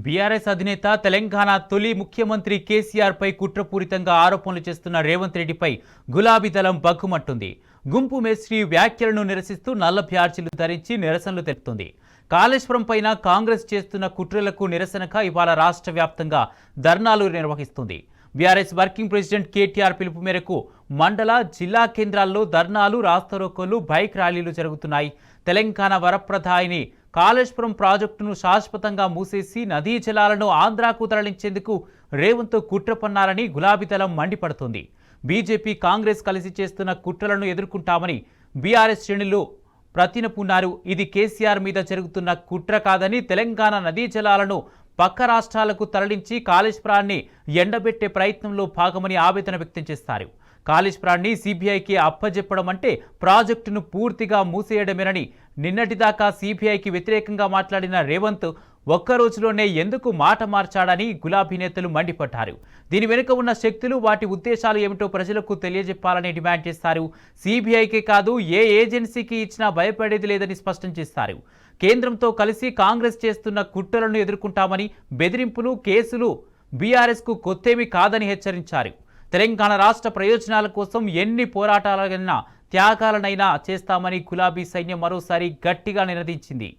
BRS అధినేత తెలంగాణ తొలి ముఖ్యమంత్రి కేసీఆర్ పై కుట్రపూరితంగా ఆరోపణలు చేస్తున్న రేవంత్ రెడ్డిపై గులాబీ దళం బగ్గుమంటుంది. గుంపు మేస్త్రి వ్యాఖ్యలను నిరసిస్తూ నల్ల బ్యాడ్జీలు ధరించి నిరసనలు తెలుపుతుంది. కాళేశ్వరం పైన కాంగ్రెస్ చేస్తున్న కుట్రలకు నిరసనగా ఇవాళ రాష్ట్ర వ్యాప్తంగా ధర్నాలు నిర్వహిస్తుంది. బీఆర్ఎస్ వర్కింగ్ ప్రెసిడెంట్ కేటీఆర్ పిలుపు మేరకు మండల, జిల్లా కేంద్రాల్లో ధర్నాలు, రాస్తారోకోలు, బైక్ ర్యాలీలు జరుగుతున్నాయి. తెలంగాణ వరప్రదాయిని కాళేశ్వరం ప్రాజెక్టును శాశ్వతంగా మూసేసి నదీ జలాలను ఆంధ్రాకు తరలించేందుకు రేవంత్ కుట్ర పన్నారని గులాబీ దళం మండిపడుతుంది. బీజేపీ, కాంగ్రెస్ కలిసి చేస్తున్న కుట్రలను ఎదుర్కొంటామని బీఆర్ఎస్ శ్రేణులు ప్రతినపున్నారు. ఇది కేసీఆర్ మీద జరుగుతున్న కుట్ర కాదని, తెలంగాణ నదీ జలాలను పక్క రాష్ట్రాలకు తరలించి కాళేశ్వరాన్ని ఎండబెట్టే ప్రయత్నంలో భాగమని ఆవేదన వ్యక్తం చేస్తారు. కాళేశ్వరాన్ని సీబీఐకి అప్పజెప్పడం అంటే ప్రాజెక్టును పూర్తిగా మూసేయడమేనని నిన్నటిదాకా సీబీఐకి వ్యతిరేకంగా మాట్లాడిన రేవంత్ ఒక్కరోజులోనే ఎందుకు మాట మార్చాడని గులాబీ నేతలు మండిపడ్డారు. దీని వెనుక ఉన్న శక్తులు, వాటి ఉద్దేశాలు ఏమిటో ప్రజలకు తెలియజెప్పాలని డిమాండ్ చేస్తారు. సీబీఐకే కాదు, ఏ ఏజెన్సీకి ఇచ్చినా భయపడేది లేదని స్పష్టం చేస్తారు. కేంద్రంతో కలిసి కాంగ్రెస్ చేస్తున్న కుట్రలను ఎదుర్కొంటామని, బెదిరింపులు, కేసులు బీఆర్ఎస్కు కొత్తేమీ కాదని హెచ్చరించారు. తెలంగాణ రాష్ట్ర ప్రయోజనాల కోసం ఎన్ని పోరాటాలైనా, త్యాగాలనైనా చేస్తామని గులాబీ సైన్యం మరోసారి గట్టిగా నినదించింది.